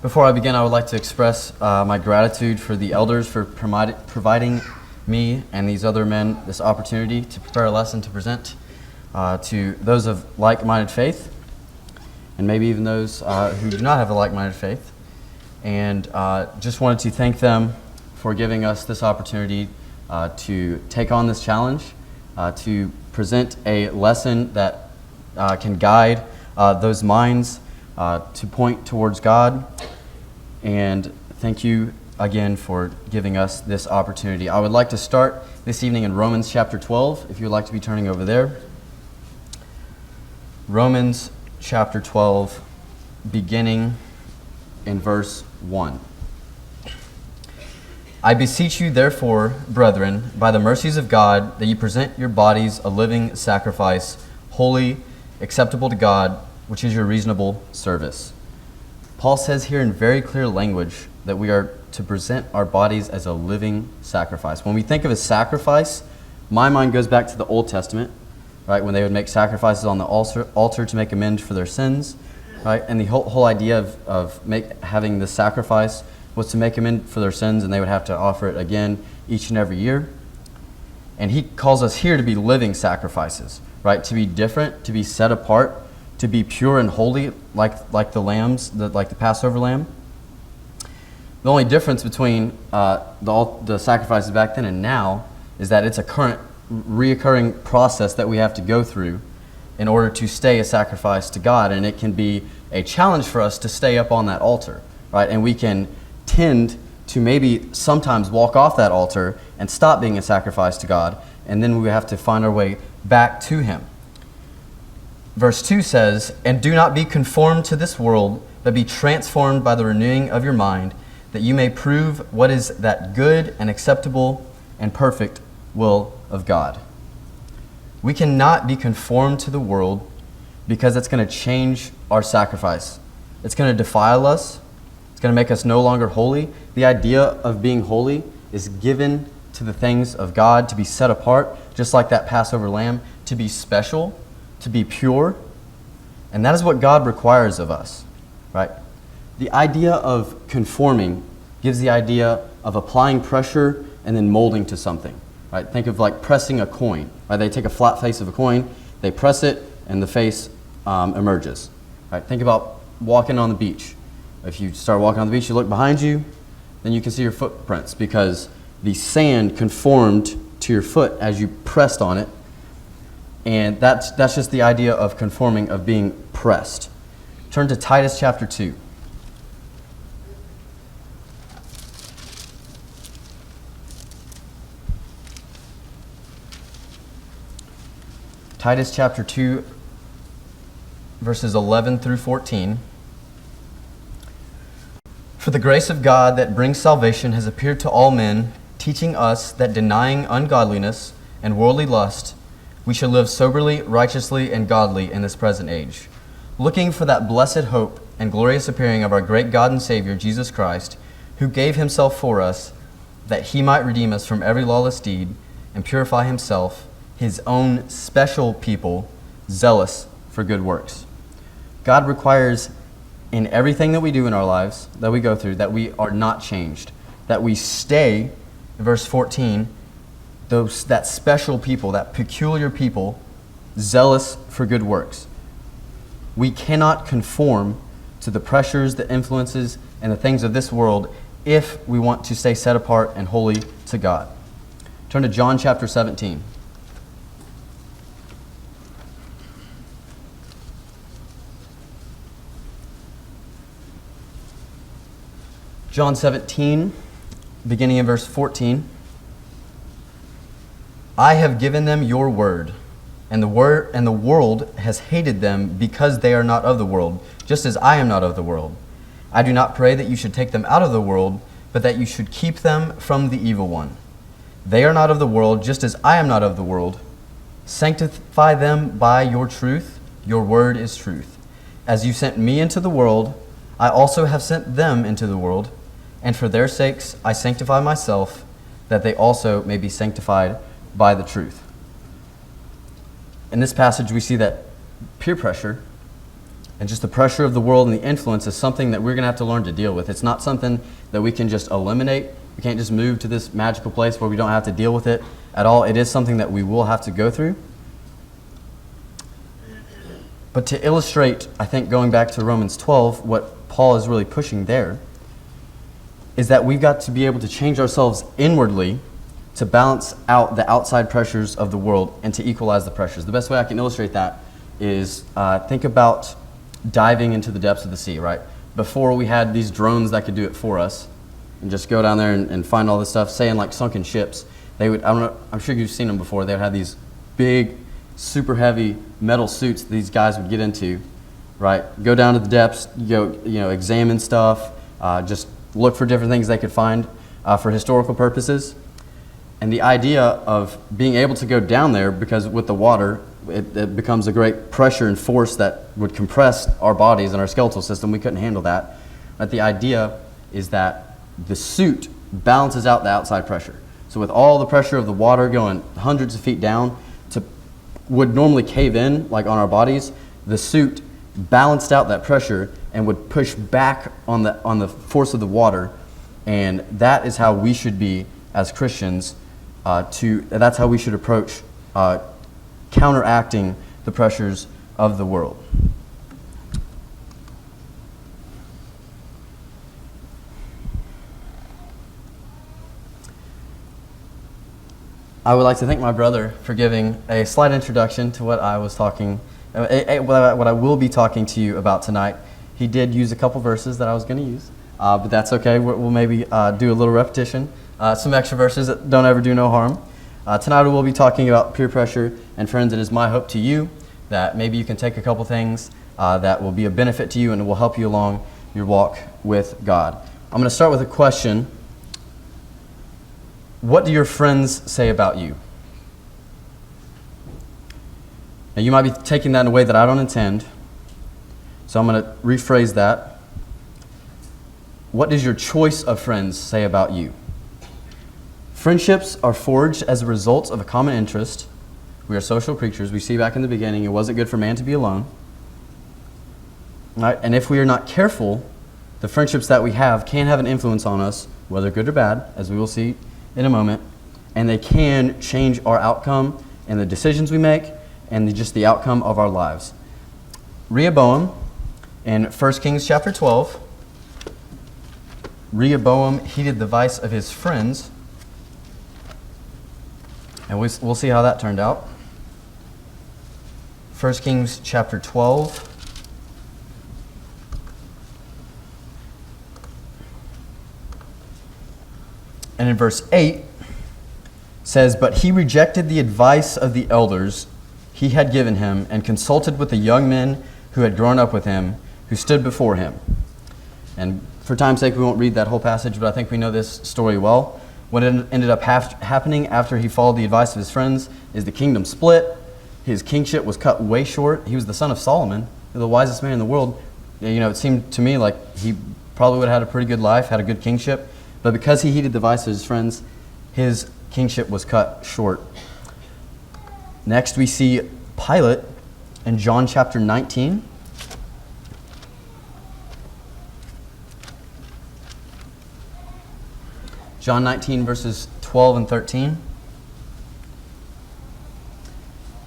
Before I begin, I would like to express my gratitude for the elders for providing me and these other men this opportunity to prepare a lesson to present to those of like-minded faith, and maybe even those who do not have a like-minded faith. And just wanted to thank them for giving us this opportunity to take on this challenge, to present a lesson that can guide those minds to point towards God. And thank you again for giving us this opportunity. I would like to start this evening in Romans chapter 12, if you would like to be turning over there. Romans chapter 12, beginning in verse 1. I beseech you, therefore, brethren, by the mercies of God, that you present your bodies a living sacrifice, holy, acceptable to God, which is your reasonable service. Paul says here in very clear language that we are to present our bodies as a living sacrifice. When we think of a sacrifice, my mind goes back to the Old Testament, right? When they would make sacrifices on the altar to make amends for their sins, right? And the whole idea of having the sacrifice was to make amends for their sins, and they would have to offer it again each and every year. And he calls us here to be living sacrifices, right? To be different, to be set apart, to be pure and holy, like the lambs, like the Passover lamb. The only difference between the sacrifices back then and now is that it's a current, reoccurring process that we have to go through in order to stay a sacrifice to God, and it can be a challenge for us to stay up on that altar, right? And we can tend to maybe sometimes walk off that altar and stop being a sacrifice to God, and then we have to find our way back to Him. Verse 2 says, "And do not be conformed to this world, but be transformed by the renewing of your mind, that you may prove what is that good and acceptable and perfect will of God." We cannot be conformed to the world because it's going to change our sacrifice. It's going to defile us. It's going to make us no longer holy. The idea of being holy is given to the things of God, to be set apart, just like that Passover lamb, to be special, to be pure. And that is what God requires of us, right? The idea of conforming gives the idea of applying pressure and then molding to something, right? Think of like pressing a coin, right? They take a flat face of a coin, they press it, and the face emerges, right? Think about walking on the beach. If you start walking on the beach, you look behind you, then you can see your footprints because the sand conformed to your foot as you pressed on it. And that's just the idea of conforming, of being pressed. Turn to Titus chapter 2. Titus chapter 2, verses 11 through 14. "For the grace of God that brings salvation has appeared to all men, teaching us that denying ungodliness and worldly lust, we should live soberly, righteously, and godly in this present age, looking for that blessed hope and glorious appearing of our great God and Savior, Jesus Christ, who gave himself for us, that he might redeem us from every lawless deed and purify himself, his own special people, zealous for good works." God requires in everything that we do in our lives, that we go through, that we are not changed, that we stay, verse 14, that special people, that peculiar people, zealous for good works. We cannot conform to the pressures, the influences, and the things of this world if we want to stay set apart and holy to God. Turn to John chapter 17. John 17, beginning in verse 14. "I have given them your word, and the world has hated them because they are not of the world, just as I am not of the world. I do not pray that you should take them out of the world, but that you should keep them from the evil one. They are not of the world, just as I am not of the world. Sanctify them by your truth. Your word is truth. As you sent me into the world, I also have sent them into the world, and for their sakes I sanctify myself, that they also may be sanctified by the truth." In this passage, we see that peer pressure And just the pressure of the world and the influence is something that we're going to have to learn to deal with. It's not something that we can just eliminate. We can't just move to this magical place where we don't have to deal with it at all. It is something that we will have to go through. But to illustrate, I think going back to Romans 12, what Paul is really pushing there is that we've got to be able to change ourselves inwardly to balance out the outside pressures of the world and to equalize the pressures. The best way I can illustrate that is think about diving into the depths of the sea, right? Before we had these drones that could do it for us and just go down there and find all this stuff, say in like sunken ships, they would, I'm sure you've seen them before, they would have these big, super heavy metal suits these guys would get into, right? Go down to the depths, examine stuff, just look for different things they could find for historical purposes. And the idea of being able to go down there, because with the water, it becomes a great pressure and force that would compress our bodies and our skeletal system. We couldn't handle that. But the idea is that the suit balances out the outside pressure. So with all the pressure of the water going hundreds of feet down would normally cave in, like on our bodies, the suit balanced out that pressure and would push back on the force of the water. And that is how we should be as Christians. That's how we should approach counteracting the pressures of the world. I would like to thank my brother for giving a slight introduction to what I was talking, what I will be talking to you about tonight. He did use a couple verses that I was going to use, but that's okay. We'll maybe do a little repetition, some extra verses that don't ever do no harm. Tonight we will be talking about peer pressure, and friends, it is my hope to you that maybe you can take a couple things that will be a benefit to you and will help you along your walk with God. I'm going to start with a question. What do your friends say about you? Now you might be taking that in a way that I don't intend, so I'm going to rephrase that. What does your choice of friends say about you? Friendships are forged as a result of a common interest. We are social creatures. We see back in the beginning, it wasn't good for man to be alone. Right? And if we are not careful, the friendships that we have can have an influence on us, whether good or bad, as we will see in a moment. And they can change our outcome and the decisions we make and just the outcome of our lives. Rehoboam, in 1 Kings chapter 12, Rehoboam heeded the advice of his friends. And we'll see how that turned out. 1 Kings chapter 12. And in verse 8 says, "But he rejected the advice of the elders he had given him and consulted with the young men who had grown up with him, who stood before him." And for time's sake, we won't read that whole passage, but I think we know this story well. What ended up happening after he followed the advice of his friends is the kingdom split. His kingship was cut way short. He was the son of Solomon, the wisest man in the world. It seemed to me like he probably would have had a pretty good life, had a good kingship. But because he heeded the advice of his friends, his kingship was cut short. Next, we see Pilate in John chapter 19. John 19, verses 12 and 13.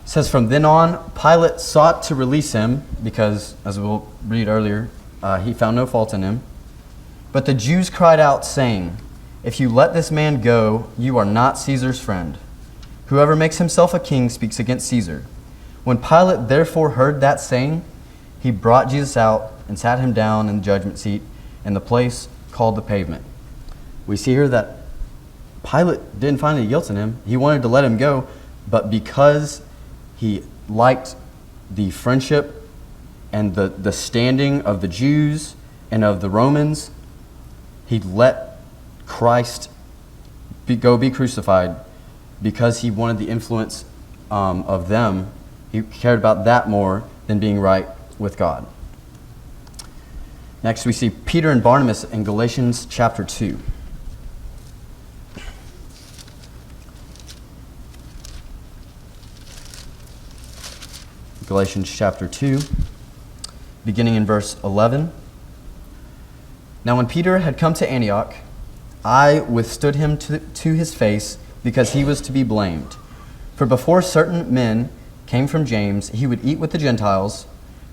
It says, "From then on, Pilate sought to release him because, as we'll read earlier, he found no fault in him. But the Jews cried out, saying, 'If you let this man go, you are not Caesar's friend. Whoever makes himself a king speaks against Caesar.' When Pilate therefore heard that saying, he brought Jesus out and sat him down in the judgment seat in the place called the Pavement." We see here that Pilate didn't find any guilt in him. He wanted to let him go, but because he liked the friendship and the standing of the Jews and of the Romans, he let Christ go be crucified because he wanted the influence of them. He cared about that more than being right with God. Next, we see Peter and Barnabas in Galatians chapter 2. Galatians chapter 2. beginning in verse 11. Now when Peter had come to Antioch, I withstood him to his face, because he was to be blamed. For before certain men came from James, he would eat with the Gentiles,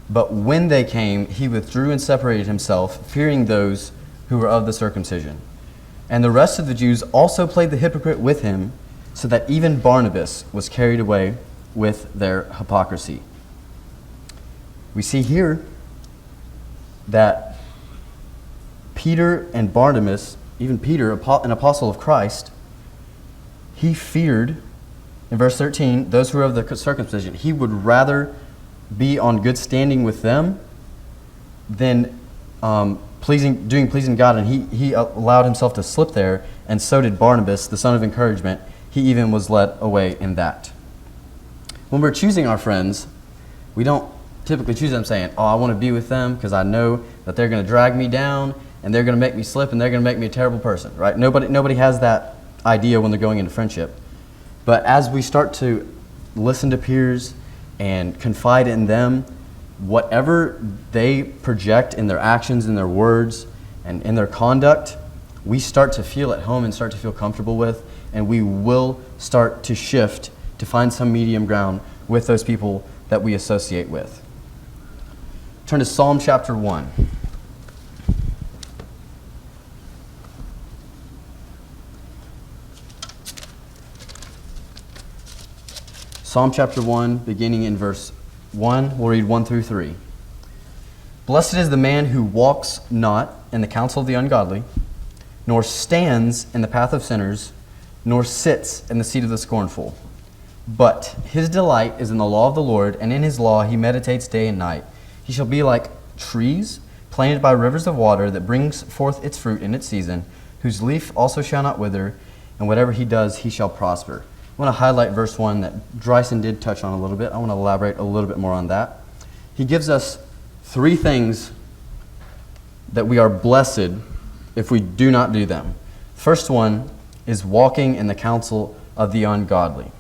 but when they came, he withdrew and separated himself, fearing those who were of the circumcision. And the rest of the Jews also played the hypocrite with him, so that even Barnabas was carried away with their hypocrisy. We see here that Peter and Barnabas, even Peter, an apostle of Christ, he feared, in verse 13, those who were of the circumcision. He would rather be on good standing with them than doing pleasing God, and he allowed himself to slip there, and so did Barnabas, the son of encouragement. He even was led away in that. When we're choosing our friends, we don't typically choose them saying, oh, I want to be with them because I know that they're going to drag me down and they're going to make me slip and they're going to make me a terrible person, right? Nobody has that idea when they're going into friendship. But as we start to listen to peers and confide in them, whatever they project in their actions, in their words, and in their conduct, we start to feel at home and start to feel comfortable with, and we will start to shift to find some medium ground with those people that we associate with. Turn to Psalm chapter 1. Psalm chapter 1, beginning in verse 1, we'll read 1 through 3. Blessed is the man who walks not in the counsel of the ungodly, nor stands in the path of sinners, nor sits in the seat of the scornful. But his delight is in the law of the Lord, and in his law he meditates day and night. He shall be like trees planted by rivers of water that brings forth its fruit in its season, whose leaf also shall not wither, and whatever he does he shall prosper. I want to highlight verse 1 that Dryson did touch on a little bit. I want to elaborate a little bit more on that. He gives us 3 things that we are blessed if we do not do them. First one is walking in the counsel of the ungodly.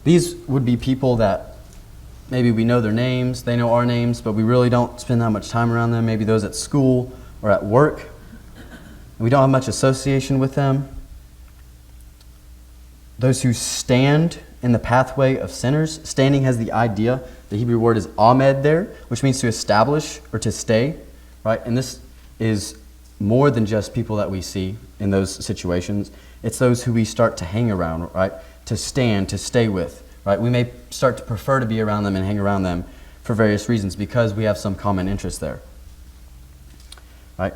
These would be people that maybe we know their names, they know our names, but we really don't spend that much time around them. Maybe those at school or at work, and we don't have much association with them. Those who stand in the pathway of sinners. Standing has the idea, the Hebrew word is amed there, which means to establish or to stay, right? And this is more than just people that we see in those situations. It's those who we start to hang around, right? To stand, to stay with, right? We may start to prefer to be around them and hang around them for various reasons because we have some common interest there, right?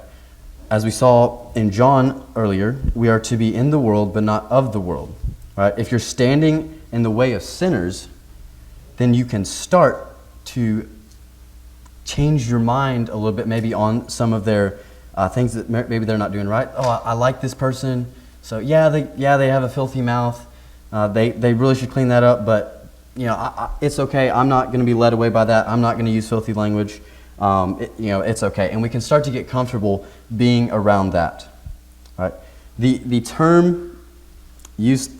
As we saw in John earlier, we are to be in the world but not of the world. Right? If you're standing in the way of sinners, then you can start to change your mind a little bit, maybe on some of their things that maybe they're not doing right. Oh, I like this person, so they have a filthy mouth. They really should clean that up, but it's okay. I'm not going to be led away by that. I'm not going to use filthy language. It's okay, and we can start to get comfortable being around that. Right? The term used.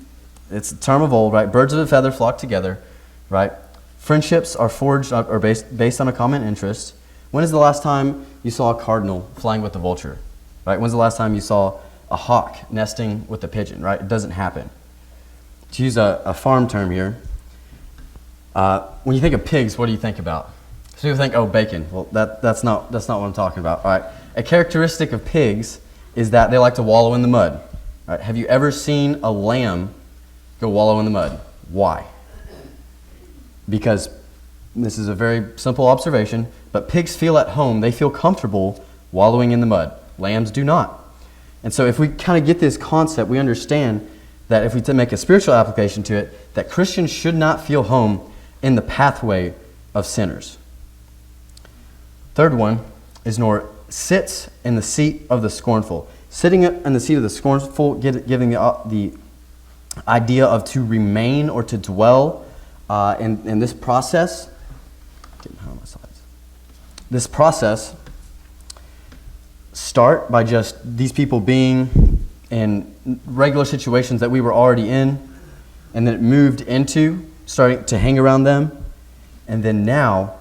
It's a term of old, right? Birds of a feather flock together, right? Friendships are forged or based on a common interest. When is the last time you saw a cardinal flying with a vulture, right? When's the last time you saw a hawk nesting with a pigeon, right? It doesn't happen. To use a farm term here, when you think of pigs, what do you think about? So people think, oh, bacon. Well, that's not what I'm talking about. All right. A characteristic of pigs is that they like to wallow in the mud. Right? Have you ever seen a lamb go wallow in the mud? Why? Because this is a very simple observation, but pigs feel at home. They feel comfortable wallowing in the mud. Lambs do not. And so if we kind of get this concept, we understand that if we make a spiritual application to it, that Christians should not feel home in the pathway of sinners. Third one is nor sits in the seat of the scornful. Sitting in the seat of the scornful, giving the idea of to remain or to dwell in this process. Getting behind my slides. This process start by just these people being in regular situations that we were already in, and then it moved into starting to hang around them, and then now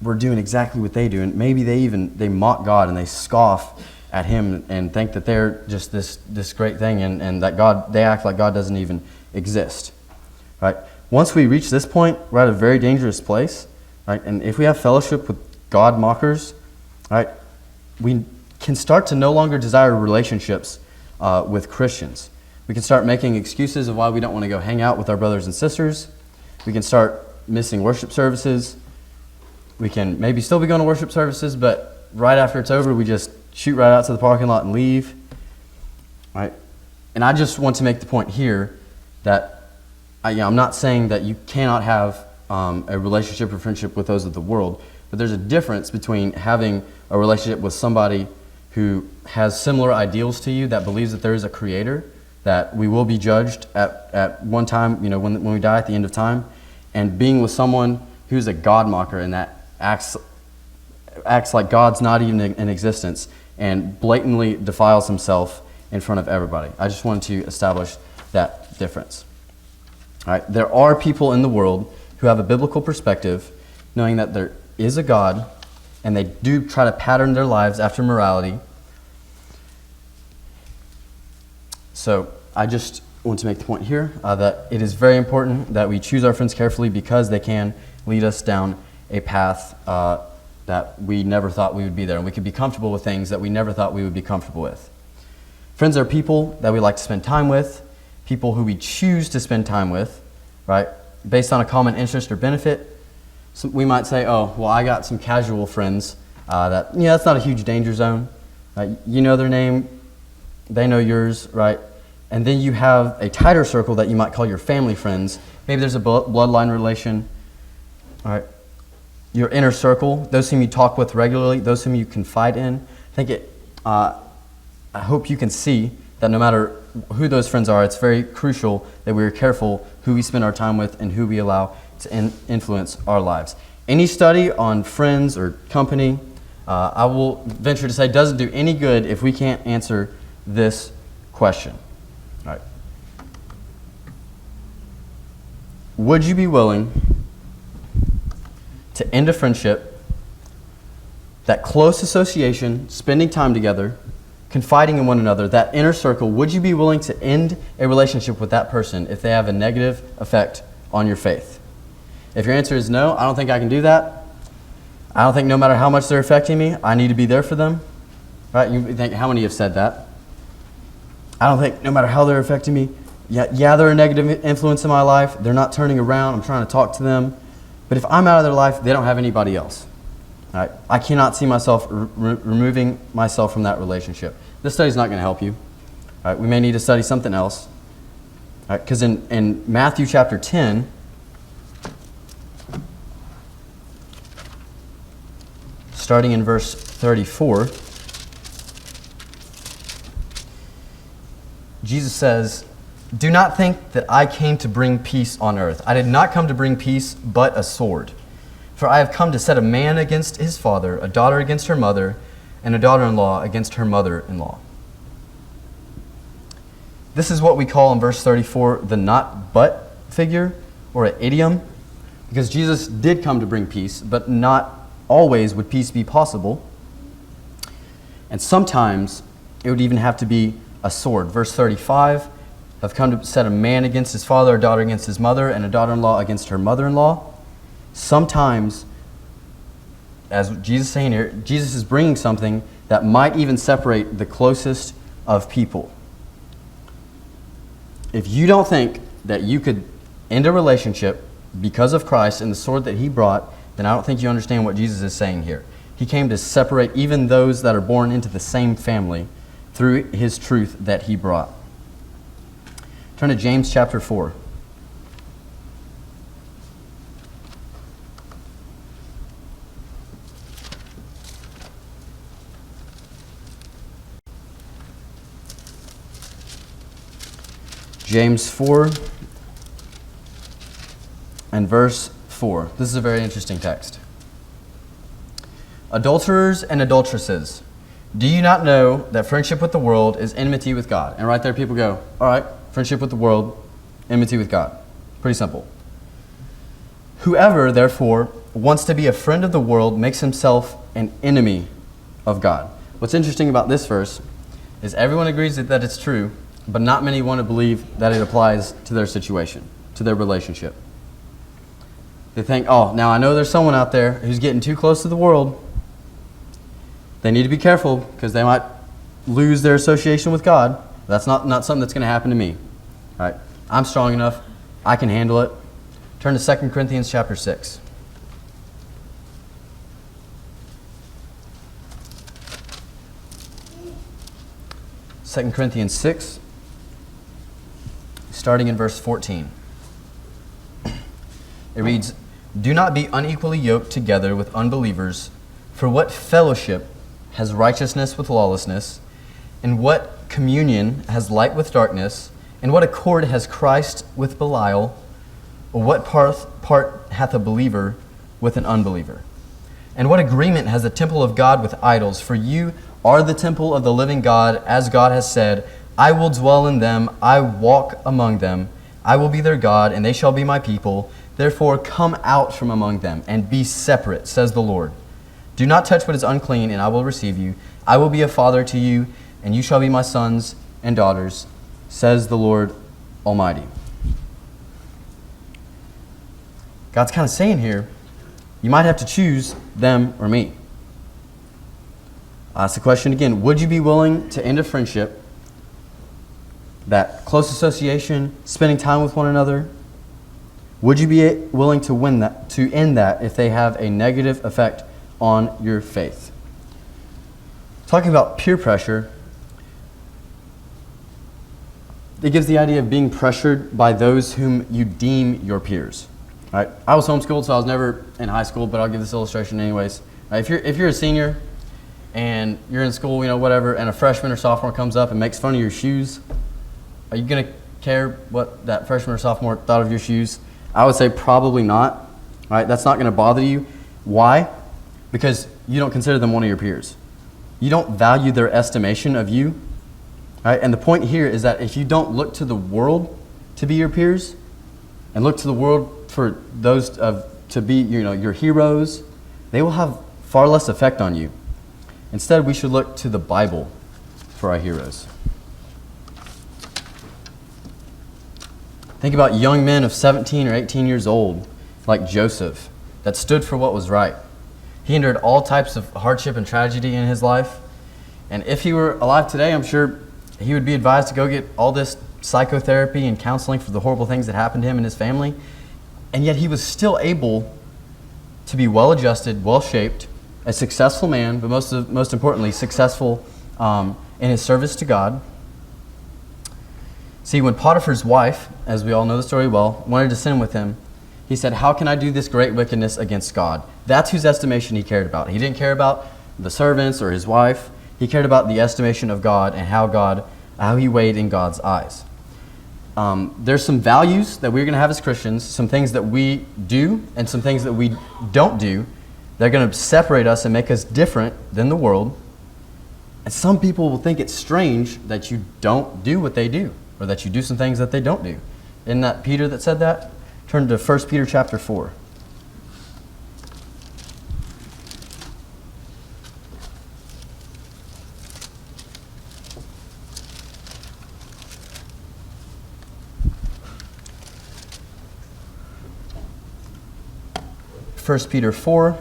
we're doing exactly what they do, and maybe they mock God and they scoff at him and think that they're just this great thing, and that they act like God doesn't even exist. Right? Once we reach this point, we're at a very dangerous place. Right? And if we have fellowship with God mockers, right, we can start to no longer desire relationships with Christians. We can start making excuses of why we don't want to go hang out with our brothers and sisters. We can start missing worship services. We can maybe still be going to worship services, but right after it's over, we just shoot right out to the parking lot and leave. Right? And I just want to make the point here that I'm not saying that you cannot have a relationship or friendship with those of the world, but there's a difference between having a relationship with somebody who has similar ideals to you, that believes that there is a creator, that we will be judged at one time, when we die at the end of time, and being with someone who's a God mocker and that acts like God's not even in existence and blatantly defiles himself in front of everybody. I just wanted to establish that difference. All right, there are people in the world who have a biblical perspective, knowing that there is a God, and they do try to pattern their lives after morality. So I just want to make the point here that it is very important that we choose our friends carefully, because they can lead us down a path that we never thought we would be there, and we could be comfortable with things that we never thought we would be comfortable with. Friends are people that we like to spend time with, people who we choose to spend time with, right, based on a common interest or benefit. So we might say, oh, well, I got some casual friends that's not a huge danger zone. You know their name, they know yours, right? And then you have a tighter circle that you might call your family friends. Maybe there's a bloodline relation, all right? Your inner circle, those whom you talk with regularly, those whom you confide in. I hope you can see that no matter who those friends are, it's very crucial that we are careful who we spend our time with and who we allow to influence our lives. Any study on friends or company, I will venture to say, doesn't do any good if we can't answer this question. All right. Would you be willing to end a friendship, that close association, spending time together, confiding in one another, that inner circle? Would you be willing to end a relationship with that person if they have a negative effect on your faith? If your answer is no, I don't think I can do that. I don't think no matter how much they're affecting me, I need to be there for them. Right? You think, how many have said that? I don't think no matter how they're affecting me, yeah, they're a negative influence in my life. They're not turning around. I'm trying to talk to them. But if I'm out of their life, they don't have anybody else. Right? I cannot see myself removing myself from that relationship. This study's not going to help you. Right? We may need to study something else. Because in Matthew chapter 10, starting in verse 34, Jesus says, "Do not think that I came to bring peace on earth. I did not come to bring peace, but a sword. For I have come to set a man against his father, a daughter against her mother, and a daughter-in-law against her mother-in-law." This is what we call in verse 34 the not but figure, or an idiom, because Jesus did come to bring peace, but not always would peace be possible. And sometimes it would even have to be a sword. Verse 35, "I've come to set a man against his father, a daughter against his mother, and a daughter-in-law against her mother-in-law." Sometimes, as Jesus is saying here, Jesus is bringing something that might even separate the closest of people. If you don't think that you could end a relationship because of Christ and the sword that he brought, then I don't think you understand what Jesus is saying here. He came to separate even those that are born into the same family through his truth that he brought. Turn to James chapter 4. James 4 and verse 4. This is a very interesting text. "Adulterers and adulteresses, do you not know that friendship with the world is enmity with God?" And right there people go, all right, friendship with the world, enmity with God. Pretty simple. "Whoever, therefore, wants to be a friend of the world makes himself an enemy of God. What's interesting about this verse is everyone agrees that it's true, but not many want to believe that it applies to their situation, to their relationship. They think, oh, now I know there's someone out there who's getting too close to the world. They need to be careful because they might lose their association with God. That's not something that's going to happen to me. All right, I'm strong enough. I can handle it. Turn to 2 Corinthians chapter 6. Second Corinthians 6, starting in verse 14. It reads, "Do not be unequally yoked together with unbelievers, for what fellowship has righteousness with lawlessness, and what communion has light with darkness, and what accord has Christ with Belial, or what part hath a believer with an unbeliever? And what agreement has the temple of God with idols? For you are the temple of the living God, as God has said, I will dwell in them, I walk among them, I will be their God, and they shall be my people. Therefore come out from among them, and be separate, says the Lord. Do not touch what is unclean, and I will receive you. I will be a father to you, and you shall be my sons and daughters, says the Lord Almighty." God's kind of saying here, you might have to choose them or me. I'll ask the question again, would you be willing to end a friendship, that close association, spending time with one another? Would you be willing to end that if they have a negative effect on your faith? Talking about peer pressure, it gives the idea of being pressured by those whom you deem your peers. All right? I was homeschooled, so I was never in high school, but I'll give this illustration anyways. If you're a senior and you're in school, whatever, and a freshman or sophomore comes up and makes fun of your shoes, are you going to care what that freshman or sophomore thought of your shoes? I would say probably not. All right? That's not going to bother you. Why? Because you don't consider them one of your peers. You don't value their estimation of you. All right? And the point here is that if you don't look to the world to be your peers and look to the world for those to be your heroes, they will have far less effect on you. Instead, we should look to the Bible for our heroes. Think about young men of 17 or 18 years old, like Joseph, that stood for what was right. He endured all types of hardship and tragedy in his life. And if he were alive today, I'm sure he would be advised to go get all this psychotherapy and counseling for the horrible things that happened to him and his family. And yet he was still able to be well-adjusted, well-shaped, a successful man, but most importantly, successful in his service to God. See, when Potiphar's wife, as we all know the story well, wanted to sin with him, he said, "How can I do this great wickedness against God?" That's whose estimation he cared about. He didn't care about the servants or his wife. He cared about the estimation of God and how he weighed in God's eyes. There's some values that we're going to have as Christians, some things that we do and some things that we don't do. They're going to separate us and make us different than the world. And some people will think it's strange that you don't do what they do, or that you do some things that they don't do. Isn't that Peter that said that? Turn to 1 Peter chapter 4. First Peter 4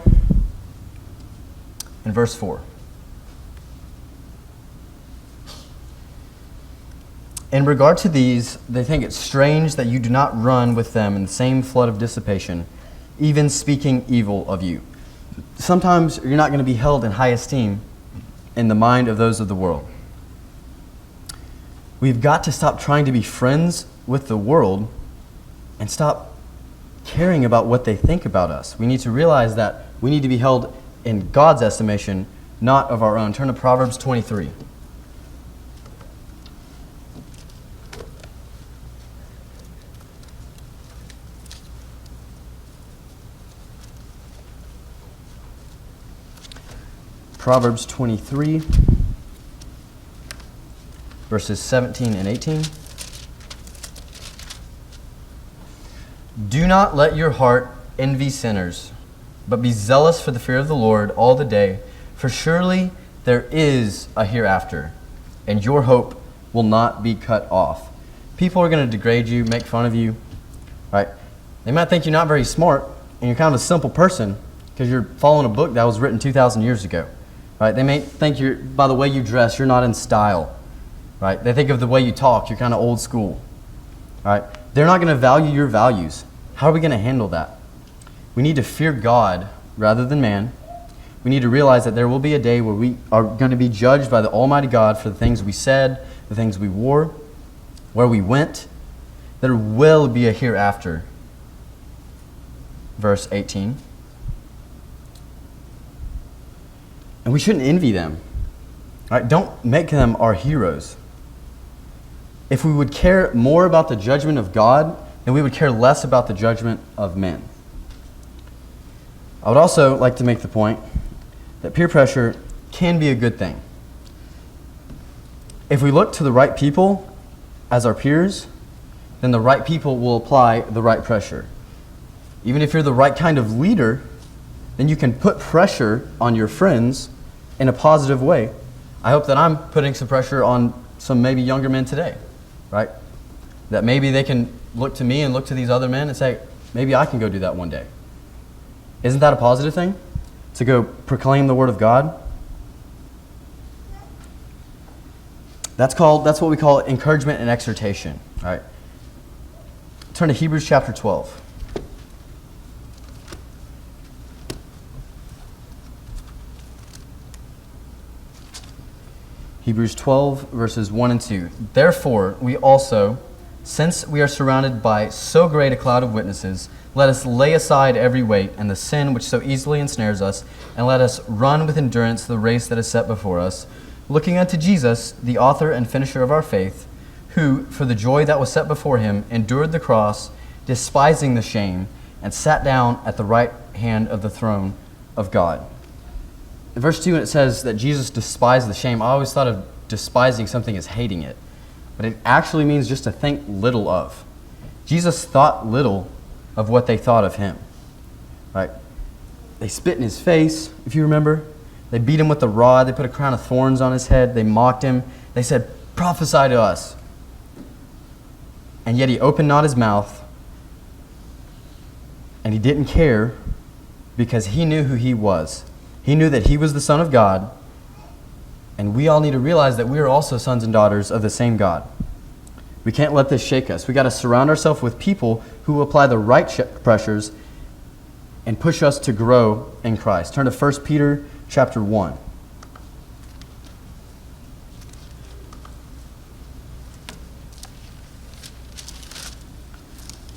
and verse 4. In regard to these, they think it strange that you do not run with them in the same flood of dissipation, even speaking evil of you. Sometimes you're not going to be held in high esteem in the mind of those of the world. We've got to stop trying to be friends with the world and stop caring about what they think about us. We need to realize that we need to be held in God's estimation, not of our own. Turn to Proverbs 23. Proverbs 23, verses 17 and 18. Do not let your heart envy sinners, but be zealous for the fear of the Lord all the day, for surely there is a hereafter, and your hope will not be cut off. People are going to degrade you, make fun of you, right? They might think you're not very smart, and you're kind of a simple person because you're following a book that was written 2,000 years ago, right? They may think by the way you dress, you're not in style, right? They think of the way you talk, you're kind of old school, right? They're not going to value your values. How are we going to handle that? We need to fear God rather than man. We need to realize that there will be a day where we are going to be judged by the Almighty God for the things we said, the things we wore, where we went. There will be a hereafter. Verse 18. And we shouldn't envy them. Right? Don't make them our heroes. If we would care more about the judgment of God, then we would care less about the judgment of men. I would also like to make the point that peer pressure can be a good thing. If we look to the right people as our peers, then the right people will apply the right pressure. Even if you're the right kind of leader, then you can put pressure on your friends in a positive way. I hope that I'm putting some pressure on some maybe younger men today, right? That maybe they can look to me and look to these other men and say, maybe I can go do that one day. Isn't that a positive thing? To go proclaim the Word of God? That's what we call encouragement and exhortation. All right. Turn to Hebrews chapter 12. Hebrews 12, verses 1 and 2. Therefore, we also, since we are surrounded by so great a cloud of witnesses, let us lay aside every weight and the sin which so easily ensnares us, and let us run with endurance the race that is set before us, looking unto Jesus, the author and finisher of our faith, who, for the joy that was set before him, endured the cross, despising the shame, and sat down at the right hand of the throne of God. In verse 2, it says that Jesus despised the shame. I always thought of despising something as hating it, but it actually means just to think little of. Jesus thought little of what they thought of him. Right? They spit in his face, if you remember. They beat him with a rod. They put a crown of thorns on his head. They mocked him. They said, prophesy to us. And yet he opened not his mouth, and he didn't care because he knew who he was. He knew that he was the Son of God, and we all need to realize that we are also sons and daughters of the same God. We can't let this shake us. We got to surround ourselves with people who will apply the right pressures and push us to grow in Christ. Turn to 1 Peter chapter 1.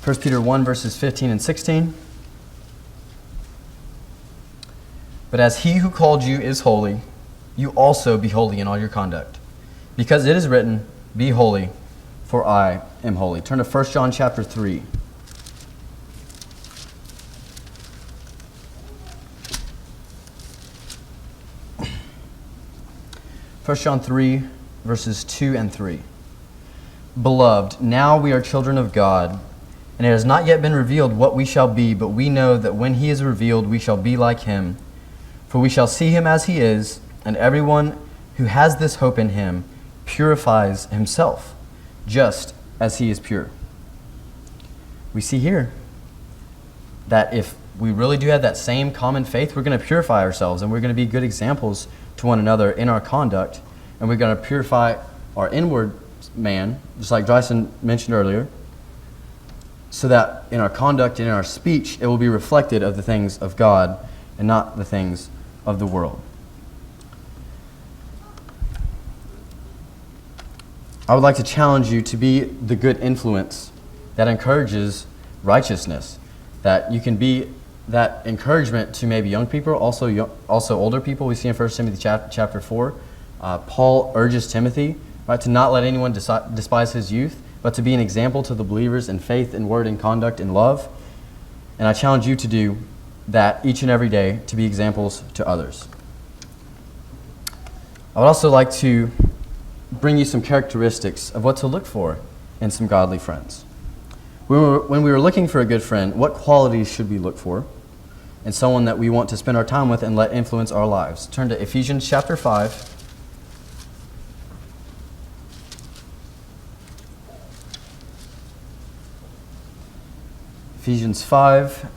1 Peter 1, verses 15 and 16. But as he who called you is holy, you also be holy in all your conduct. Because it is written, be holy, for I am holy. Turn to 1 John chapter 3. 1 John 3, verses 2 and 3. Beloved, now we are children of God, and it has not yet been revealed what we shall be, but we know that when he is revealed, we shall be like him. For we shall see him as he is, and everyone who has this hope in him purifies himself, just as he is pure. We see here that if we really do have that same common faith, we're going to purify ourselves, and we're going to be good examples to one another in our conduct, and we're going to purify our inward man, just like Dyson mentioned earlier, so that in our conduct and in our speech, it will be reflected of the things of God and not the things of the world. I would like to challenge you to be the good influence that encourages righteousness, that you can be that encouragement to maybe young people, also older people. We see in 1 Timothy chapter 4, Paul urges Timothy, right, to not let anyone despise his youth, but to be an example to the believers in faith and word and conduct and love. And I challenge you to do that each and every day, to be examples to others. I would also like to bring you some characteristics of what to look for in some godly friends. When we were looking for a good friend, what qualities should we look for? and someone that we want to spend our time with and let influence our lives. Turn to Ephesians chapter 5. Ephesians 5,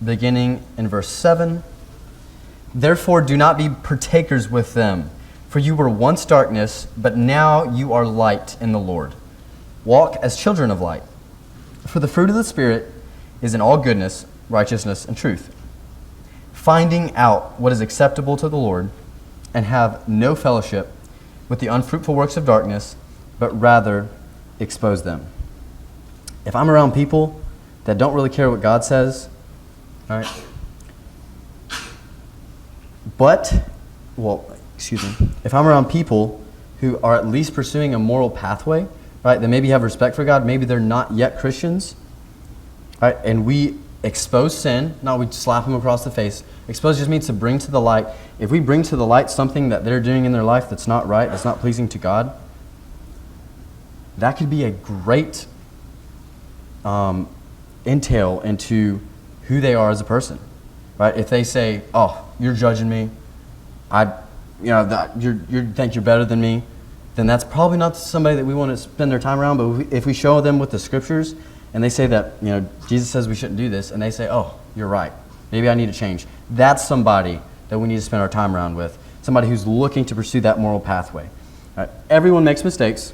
beginning in verse 7. Therefore, do not be partakers with them, for you were once darkness, but now you are light in the Lord. Walk as children of light. For the fruit of the Spirit is in all goodness, righteousness, and truth, finding out what is acceptable to the Lord, and have no fellowship with the unfruitful works of darkness, but rather expose them. If I'm around people that don't really care what God says, all right, if I'm around people who are at least pursuing a moral pathway, right, that maybe have respect for God, maybe they're not yet Christians, right, and we expose sin, not we slap them across the face. Expose just means to bring to the light. If we bring to the light something that they're doing in their life that's not right, that's not pleasing to God, that could be a great entail into who they are as a person, right? If they say, "Oh, you're judging me, you think you're better than me," then that's probably not somebody that we want to spend their time around. But if we show them with the scriptures and they say that, Jesus says we shouldn't do this, and they say, "Oh, you're right. Maybe I need to change." That's somebody that we need to spend our time around with. Somebody who's looking to pursue that moral pathway. Right? Everyone makes mistakes.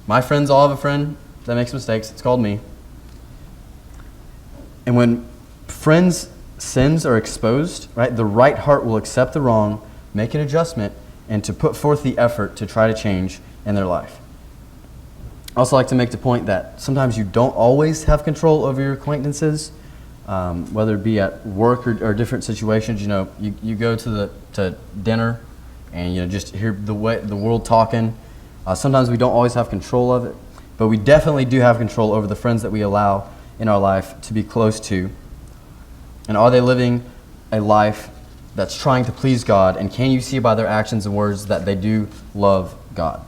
My friends all have a friend that makes mistakes. It's called me. And when friends' sins are exposed, right, the right heart will accept the wrong, make an adjustment, and to put forth the effort to try to change in their life. I also like to make the point that sometimes you don't always have control over your acquaintances, whether it be at work or different situations. You go to dinner and just hear the world talking. Sometimes we don't always have control of it, but we definitely do have control over the friends that we allow in our life to be close to. And are they living a life that's trying to please God? And can you see by their actions and words that they do love God?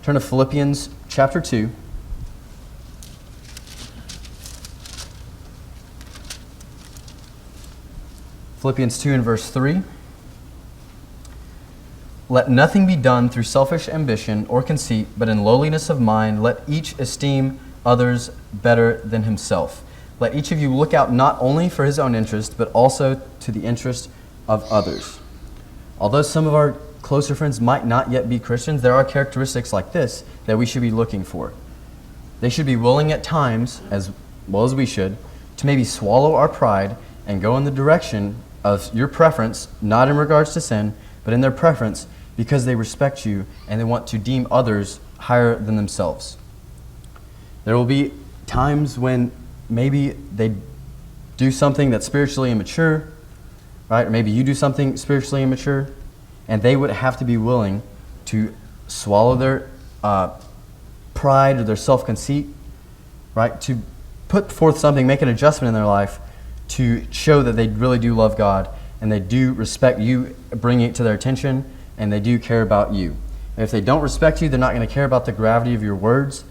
Turn to Philippians chapter 2. Philippians 2 and verse 3. Let nothing be done through selfish ambition or conceit, but in lowliness of mind, let each esteem others better than himself. Let each of you look out not only for his own interest, but also to the interest of others. Although some of our closer friends might not yet be Christians, there are characteristics like this that we should be looking for. They should be willing at times, as well as we should, to maybe swallow our pride and go in the direction of your preference, not in regards to sin, but in their preference because they respect you and they want to deem others higher than themselves. There will be times when maybe they do something that's spiritually immature, right? Or maybe you do something spiritually immature, and they would have to be willing to swallow their pride or their self-conceit, right? To put forth something, make an adjustment in their life to show that they really do love God and they do respect you, bringing it to their attention, and they do care about you. And if they don't respect you, they're not going to care about the gravity of your words,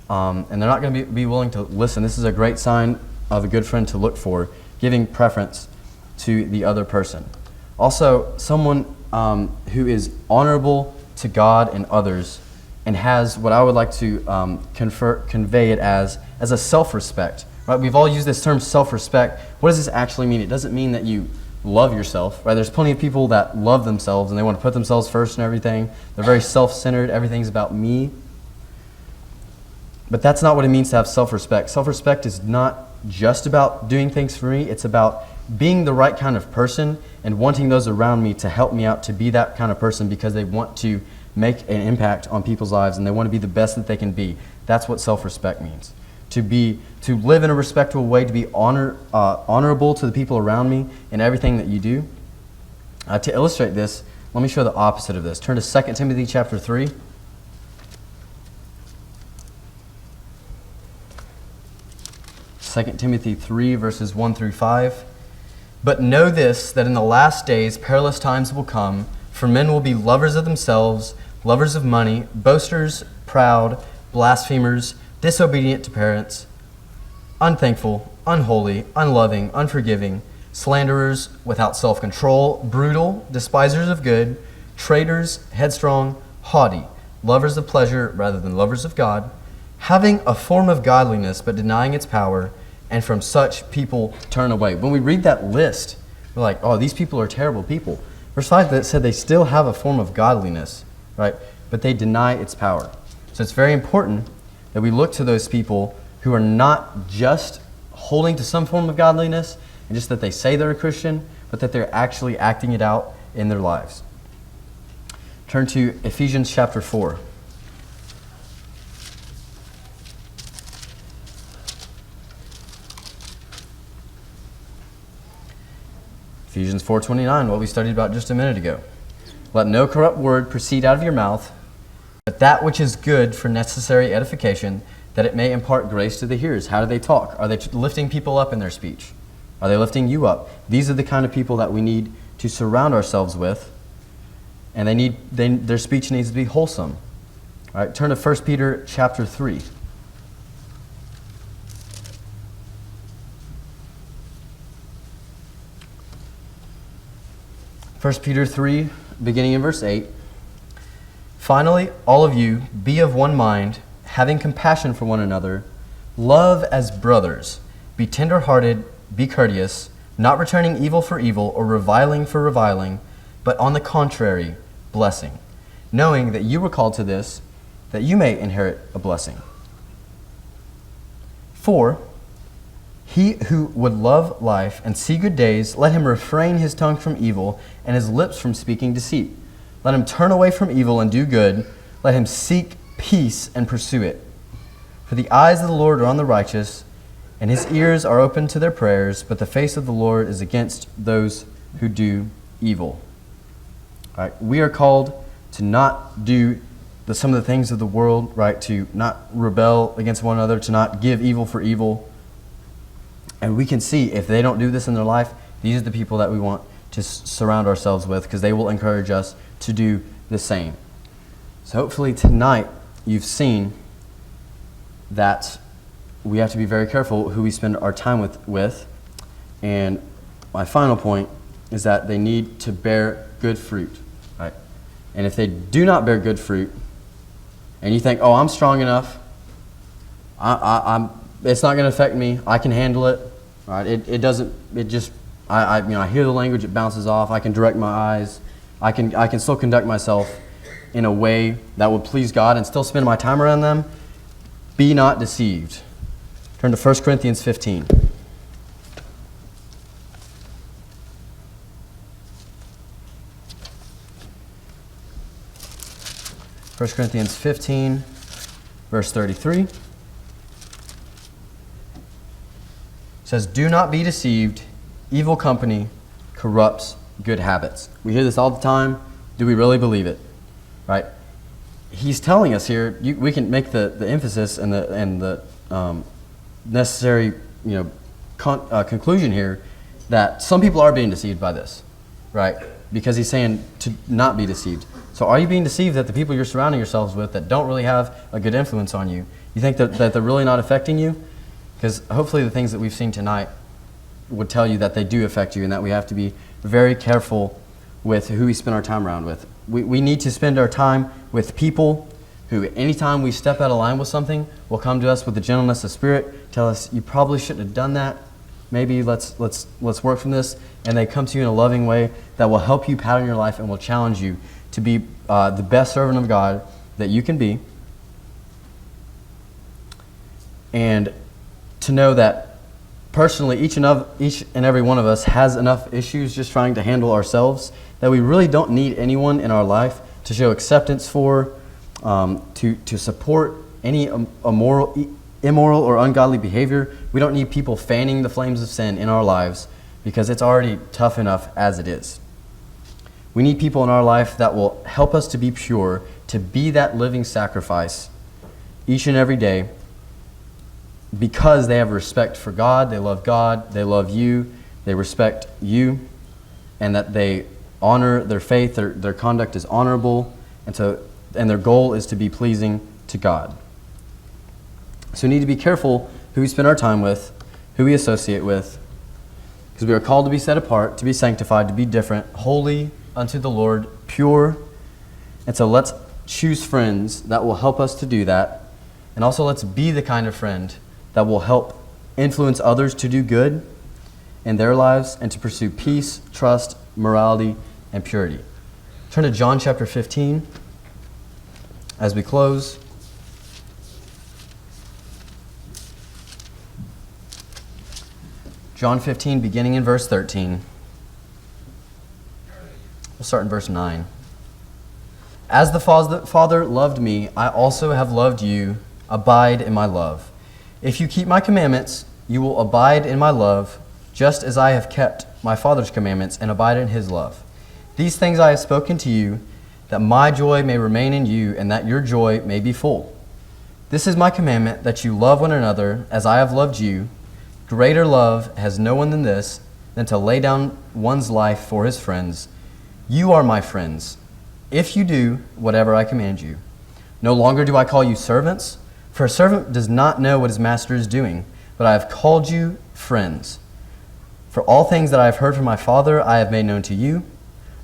and they're not going to be willing to listen. This is a great sign of a good friend to look for, giving preference to the other person. Also, someone who is honorable to God and others and has what I would like to convey it as a self-respect. Right? We've all used this term self-respect. What does this actually mean? It doesn't mean that you love yourself. Right? There's plenty of people that love themselves and they want to put themselves first and everything. They're very self-centered. Everything's about me. But that's not what it means to have self-respect. Self-respect is not just about doing things for me. It's about being the right kind of person and wanting those around me to help me out to be that kind of person because they want to make an impact on people's lives and they want to be the best that they can be. That's what self-respect means. To live in a respectable way, to be honorable to the people around me in everything that you do. To illustrate this, let me show the opposite of this. Turn to 2 Timothy chapter 3. 2 Timothy 3, verses 1 through 5. But know this, that in the last days perilous times will come, for men will be lovers of themselves, lovers of money, boasters, proud, blasphemers, disobedient to parents, unthankful, unholy, unloving, unforgiving, slanderers, without self-control, brutal, despisers of good, traitors, headstrong, haughty, lovers of pleasure rather than lovers of God, having a form of godliness but denying its power, and from such people turn away. When we read that list, we're like, oh, these people are terrible people. Verse 5 that said they still have a form of godliness, right? But they deny its power. So it's very important that we look to those people who are not just holding to some form of godliness and just that they say they're a Christian, but that they're actually acting it out in their lives. Turn to Ephesians chapter 4. Ephesians 4:29, what we studied about just a minute ago. Let no corrupt word proceed out of your mouth, but that which is good for necessary edification, that it may impart grace to the hearers. How do they talk? Are they lifting people up in their speech? Are they lifting you up? These are the kind of people that we need to surround ourselves with, and their speech needs to be wholesome. All right, turn to 1 Peter chapter 3. 1 Peter 3, beginning in verse 8. Finally, all of you, be of one mind, having compassion for one another, love as brothers, be tender-hearted, be courteous, not returning evil for evil or reviling for reviling, but on the contrary, blessing, knowing that you were called to this, that you may inherit a blessing. For he who would love life and see good days, let him refrain his tongue from evil and his lips from speaking deceit. Let him turn away from evil and do good. Let him seek peace and pursue it. For the eyes of the Lord are on the righteous, and his ears are open to their prayers, but the face of the Lord is against those who do evil. All right, we are called to not do some of the things of the world, right? To not rebel against one another, to not give evil for evil. And we can see if they don't do this in their life, these are the people that we want to surround ourselves with, because they will encourage us to do the same. So hopefully tonight you've seen that we have to be very careful who we spend our time with. And my final point is that they need to bear good fruit. Right? And if they do not bear good fruit, and you think, oh, I'm strong enough, it's not going to affect me, I can handle it. Right? I hear the language, it bounces off, I can direct my eyes, I can still conduct myself in a way that would please God and still spend my time around them. Be not deceived. Turn to 1 Corinthians 15. 1 Corinthians 15, verse 33. Says, do not be deceived. Evil company corrupts good habits. We hear this all the time. Do we really believe it? Right? He's telling us here, we can make the emphasis and the necessary conclusion here that some people are being deceived by this, right? Because he's saying to not be deceived. So are you being deceived that the people you're surrounding yourselves with that don't really have a good influence on you, you think that they're really not affecting you? Because hopefully the things that we've seen tonight would tell you that they do affect you and that we have to be very careful with who we spend our time around with. We need to spend our time with people who, anytime we step out of line with something, will come to us with the gentleness of spirit, tell us, you probably shouldn't have done that. Maybe let's work from this. And they come to you in a loving way that will help you pattern your life and will challenge you to be the best servant of God that you can be. And to know that personally, each and every one of us has enough issues just trying to handle ourselves that we really don't need anyone in our life to show acceptance for, to support any immoral or ungodly behavior. We don't need people fanning the flames of sin in our lives because it's already tough enough as it is. We need people in our life that will help us to be pure, to be that living sacrifice each and every day, because they have respect for God, they love you, they respect you, and that they honor their faith, their conduct is honorable, and their goal is to be pleasing to God. So we need to be careful who we spend our time with, who we associate with, Because we are called to be set apart, to be sanctified, to be different, holy unto the Lord, pure. And so let's choose friends that will help us to do that. And also let's be the kind of friend that will help influence others to do good in their lives and to pursue peace, trust, morality, and purity. Turn to John chapter 15 as we close. John 15, beginning in verse 13. We'll start in verse 9. As the Father loved me, I also have loved you. Abide in my love. If you keep my commandments, you will abide in my love, just as I have kept my Father's commandments and abide in his love. These things I have spoken to you, that my joy may remain in you, and that your joy may be full. This is my commandment, that you love one another as I have loved you. Greater love has no one than this, than to lay down one's life for his friends. You are my friends, if you do whatever I command you. No longer do I call you servants, for a servant does not know what his master is doing, but I have called you friends. For all things that I have heard from my Father I have made known to you.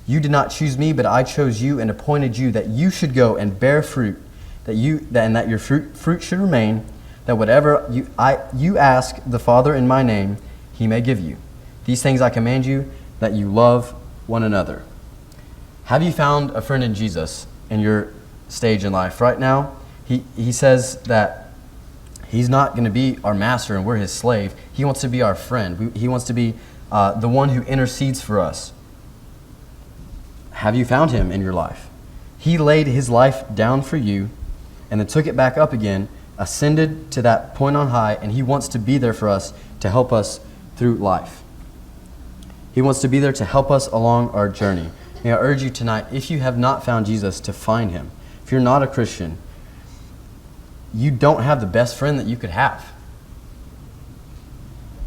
You did not choose me, but I chose you and appointed you that you should go and bear fruit, that your fruit should remain, that whatever you ask the Father in my name, he may give you. These things I command you, that you love one another. Have you found a friend in Jesus in your stage in life? Right now, he says that he's not going to be our master and we're his slave. He wants to be our friend. He wants to be the one who intercedes for us. Have you found him in your life? He laid his life down for you and then took it back up again, ascended to that point on high, and he wants to be there for us to help us through life. He wants to be there to help us along our journey. May I urge you tonight, if you have not found Jesus, to find him. If you're not a Christian, you don't have the best friend that you could have.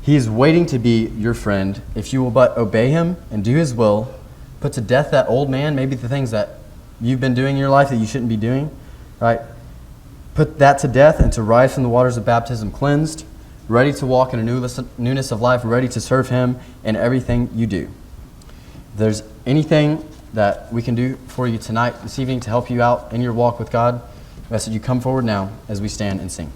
He is waiting to be your friend if you will but obey him and do his will, put to death that old man, maybe the things that you've been doing in your life that you shouldn't be doing, right? Put that to death and to rise from the waters of baptism cleansed, ready to walk in a newness of life, ready to serve him in everything you do. If there's anything that we can do for you tonight, this evening, to help you out in your walk with God, I ask that you come forward now as we stand and sing.